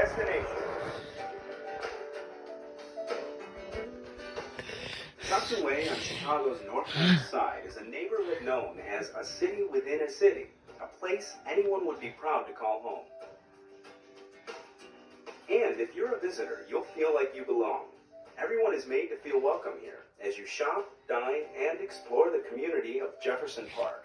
destination. Tucked away on Chicago's northwest side is a neighborhood known as a city within a city, a place anyone would be proud to call home. And if you're a visitor, you'll feel like you belong. Everyone is made to feel welcome here as you shop, dine, and explore the community of Jefferson Park.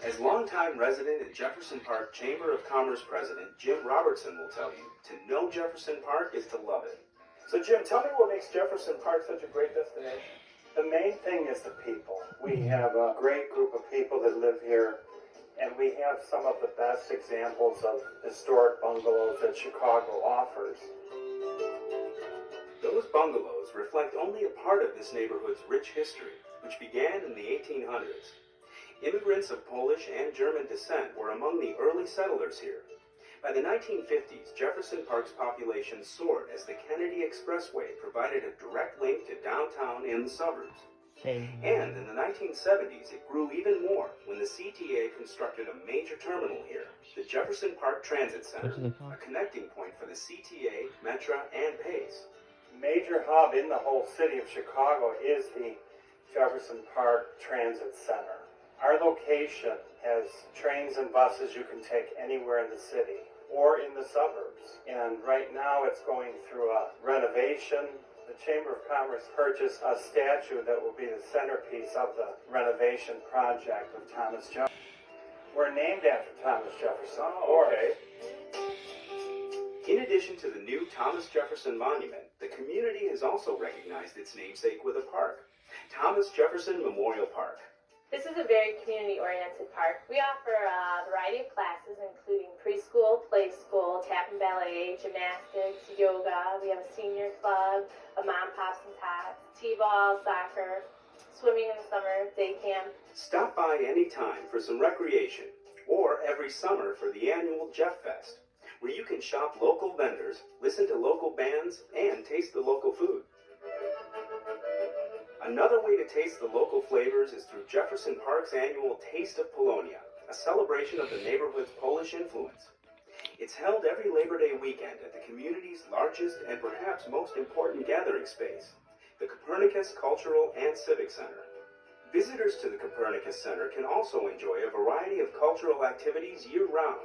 As longtime resident and Jefferson Park Chamber of Commerce President Jim Robertson will tell you, to know Jefferson Park is to love it. So Jim, tell me what makes Jefferson Park such a great destination. The main thing is the people. We have a great group of people that live here, and we have some of the best examples of historic bungalows that Chicago offers. Those bungalows reflect only a part of this neighborhood's rich history, which began in the 1800s. Immigrants of Polish and German descent were among the early settlers here. By the 1950s, Jefferson Park's population soared as the Kennedy Expressway provided a direct link to downtown and the suburbs. And in the 1970s, it grew even more when the CTA constructed a major terminal here, the Jefferson Park Transit Center, a connecting point for the CTA, Metra, and PACE. Major hub in the whole city of Chicago is the Jefferson Park Transit Center. Our location has trains and buses you can take anywhere in the city or in the suburbs. And right now it's going through a renovation. The Chamber of Commerce purchased a statue that will be the centerpiece of the renovation project of Thomas Jefferson. We're named after Thomas Jefferson. Oh, okay. In addition to the new Thomas Jefferson Monument, the community has also recognized its namesake with a park, Thomas Jefferson Memorial Park. This is a very community-oriented park. We offer a variety of classes, including preschool, play school, tap and ballet, gymnastics, yoga. We have a senior club, a mom, pops, and tots, t-ball, soccer, swimming in the summer, day camp. Stop by any time for some recreation, or every summer for the annual Jeff Fest, where you can shop local vendors, listen to local bands, and taste the local food. Another way to taste the local flavors is through Jefferson Park's annual Taste of Polonia, a celebration of the neighborhood's Polish influence. It's held every Labor Day weekend at the community's largest and perhaps most important gathering space, the Copernicus Cultural and Civic Center. Visitors to the Copernicus Center can also enjoy a variety of cultural activities year-round.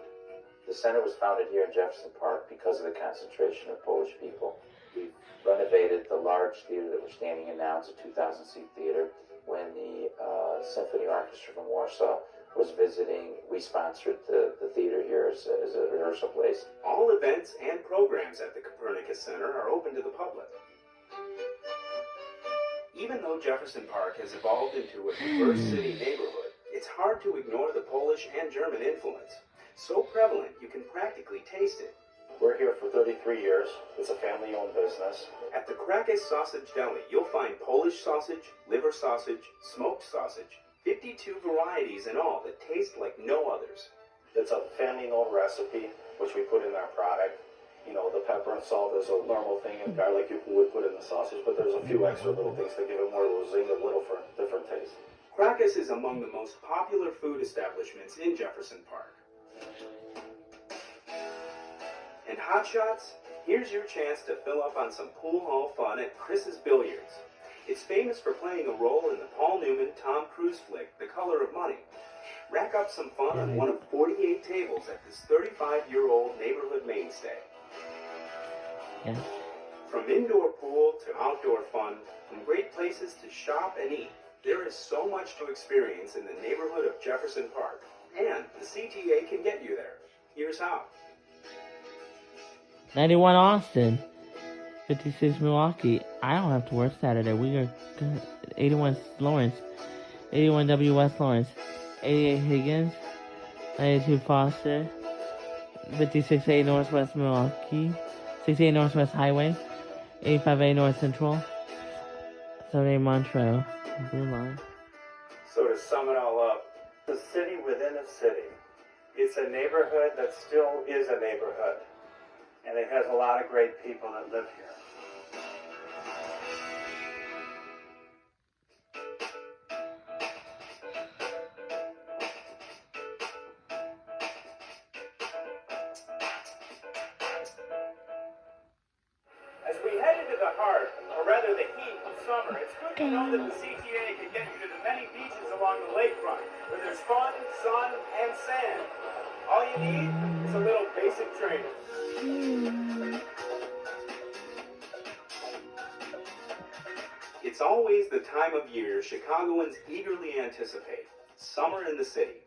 The center was founded here in Jefferson Park because of the concentration of Polish people. We've renovated the large theater that we're standing in now. It's a 2,000-seat theater. When the Symphony Orchestra from Warsaw was visiting, we sponsored the theater here as a rehearsal place. All events and programs at the Copernicus Center are open to the public. Even though Jefferson Park has evolved into a diverse city neighborhood, it's hard to ignore the Polish and German influence. So prevalent, you can practically taste it. We're here for 33 years. It's a family-owned business. At the Krakus Sausage Deli, you'll find Polish sausage, liver sausage, smoked sausage, 52 varieties in all that taste like no others. It's a family-owned recipe, which we put in our product. You know, the pepper and salt is a normal thing, and garlic you would put in the sausage, but there's a few extra little things to give it more of a zing, a little for different taste. Krakus is among the most popular food establishments in Jefferson Park. And hotshots, here's your chance to fill up on some pool hall fun at Chris's Billiards. It's famous for playing a role in the Paul Newman Tom Cruise flick, The Color of Money. Rack up some fun on one of 48 tables at this 35-year-old neighborhood mainstay. Yeah. From indoor pool to outdoor fun, from great places to shop and eat, there is so much to experience in the neighborhood of Jefferson Park. And the CTA can get you there. Here's how. 91 Austin, 56 Milwaukee. I don't have to work Saturday. We are good. 81 Lawrence, 81 W West Lawrence, 88 Higgins, 92 Foster, 56A Northwest Milwaukee, 68 Northwest Highway, 85A North Central, 78 Montreux, Blue Line. So to sum it all up, the city within a city. It's a neighborhood that still is a neighborhood. And it has a lot of great people that live here. the heart, or rather the heat of summer, it's good to know that the CTA can get you to the many beaches along the lakefront, where there's fun, sun, and sand. All you need is a little basic training. It's always the time of year Chicagoans eagerly anticipate. Summer in the city.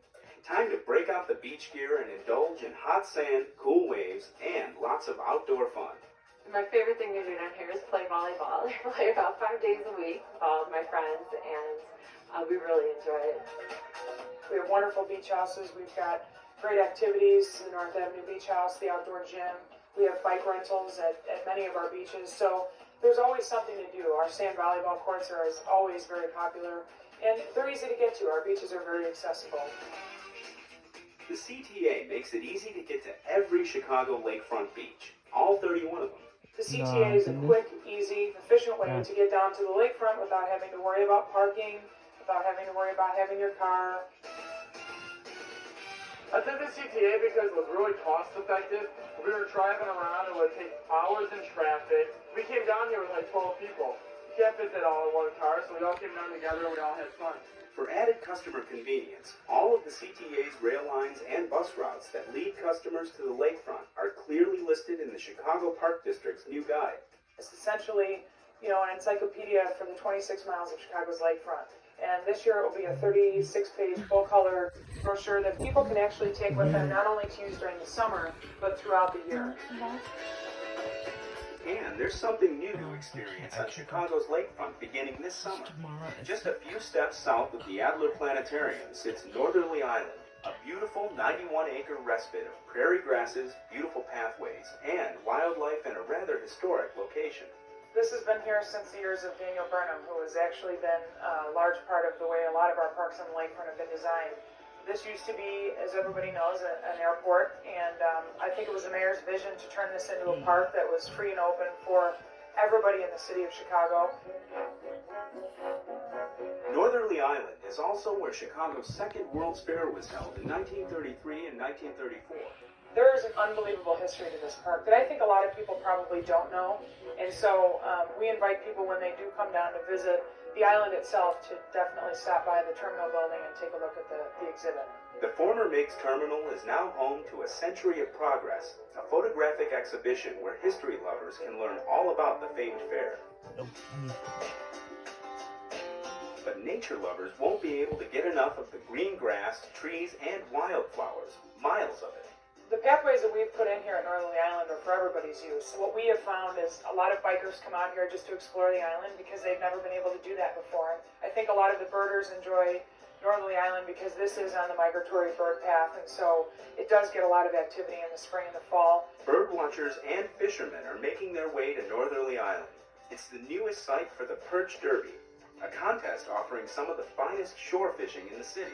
Time to break out the beach gear and indulge in hot sand, cool waves, and lots of outdoor fun. My favorite thing to do down here is play volleyball. I play about 5 days a week with all of my friends, and we really enjoy it. We have wonderful beach houses. We've got great activities, the North Avenue Beach House, the outdoor gym. We have bike rentals at many of our beaches, so there's always something to do. Our sand volleyball courts are always very popular, and they're easy to get to. Our beaches are very accessible. The CTA makes it easy to get to every Chicago lakefront beach, all 31 of them. The CTA is a quick, easy, efficient way to get down to the lakefront without having to worry about parking, without having to worry about having your car. I took the CTA because it was really cost effective. We were driving around, it would take hours in traffic. We came down here with like 12 people. You can't fit that all in one car, so we all came down together and we all had fun. For added customer convenience, all of the CTA's rail lines and bus routes that lead customers to the lakefront are clearly listed in the Chicago Park District's new guide. It's essentially, an encyclopedia for the 26 miles of Chicago's lakefront. And this year it will be a 36-page full-color brochure that people can actually take with them, not only to use during the summer, but throughout the year. And there's something new to experience on Chicago's lakefront beginning this summer. Just a few steps south of the Adler Planetarium sits Northerly Island, a beautiful 91-acre respite of prairie grasses, beautiful pathways, and wildlife in a rather historic location. This has been here since the years of Daniel Burnham, who has actually been a large part of the way a lot of our parks on the lakefront have been designed. This used to be, as everybody knows, an airport, and I think it was the mayor's vision to turn this into a park that was free and open for everybody in the city of Chicago. Northerly Island is also where Chicago's second World's Fair was held in 1933 and 1934. There is an unbelievable history to this park that I think a lot of people probably don't know, and so we invite people when they do come down to visit the island itself to definitely stop by the terminal building and take a look at the exhibit. The former Meigs Terminal is now home to A Century of Progress, a photographic exhibition where history lovers can learn all about the famed fair. But nature lovers won't be able to get enough of the green grass, trees, and wildflowers, miles of it. The pathways that we've put in here at Northerly Island are for everybody's use. What we have found is a lot of bikers come out here just to explore the island because they've never been able to do that before. I think a lot of the birders enjoy Northerly Island because this is on the migratory bird path, and so it does get a lot of activity in the spring and the fall. Bird watchers and fishermen are making their way to Northerly Island. It's the newest site for the Perch Derby, a contest offering some of the finest shore fishing in the city.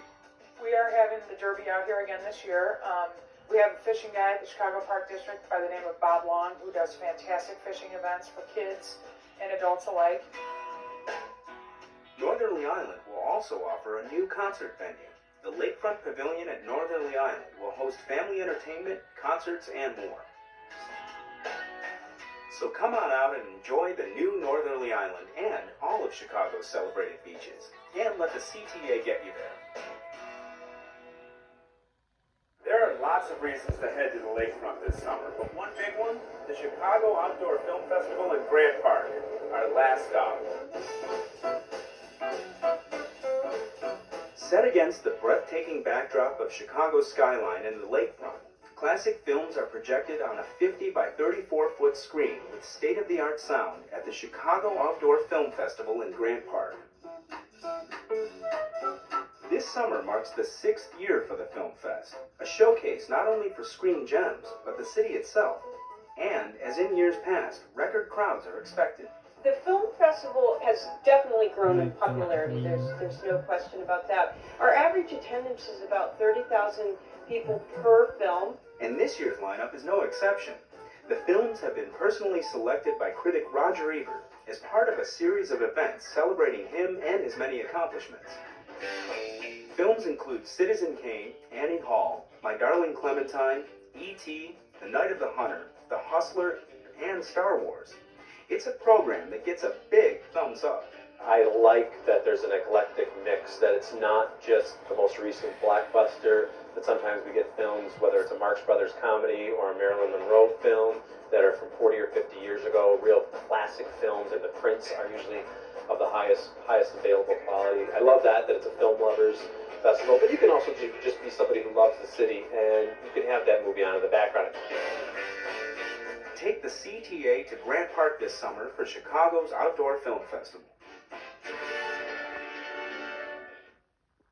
We are having the Derby out here again this year. We have a fishing guy at the Chicago Park District by the name of Bob Long, who does fantastic fishing events for kids and adults alike. Northerly Island will also offer a new concert venue. The Lakefront Pavilion at Northerly Island will host family entertainment, concerts, and more. So come on out and enjoy the new Northerly Island and all of Chicago's celebrated beaches. And let the CTA get you there. There are lots of reasons to head to the lakefront this summer, but one big one, the Chicago Outdoor Film Festival in Grant Park, our last stop. Set against the breathtaking backdrop of Chicago's skyline and the lakefront, classic films are projected on a 50 by 34-foot screen with state-of-the-art sound at the Chicago Outdoor Film Festival in Grant Park. This summer marks the 6th year for the Film Fest, a showcase not only for screen gems, but the city itself. And, as in years past, record crowds are expected. The film festival has definitely grown in popularity. There's no question about that. Our average attendance is about 30,000 people per film. And this year's lineup is no exception. The films have been personally selected by critic Roger Ebert as part of a series of events celebrating him and his many accomplishments. Films include Citizen Kane, Annie Hall, My Darling Clementine, E.T., The Night of the Hunter, The Hustler, and Star Wars. It's a program that gets a big thumbs up. I like that there's an eclectic mix, that it's not just the most recent blockbuster, that sometimes we get films, whether it's a Marx Brothers comedy or a Marilyn Monroe film, that are from 40 or 50 years ago, real classic films, and the prints are usually of the highest available quality. I love that it's a film lovers festival, but you can also just be somebody who loves the city, and you can have that movie on in the background. Take the CTA to Grant Park this summer for Chicago's Outdoor Film Festival.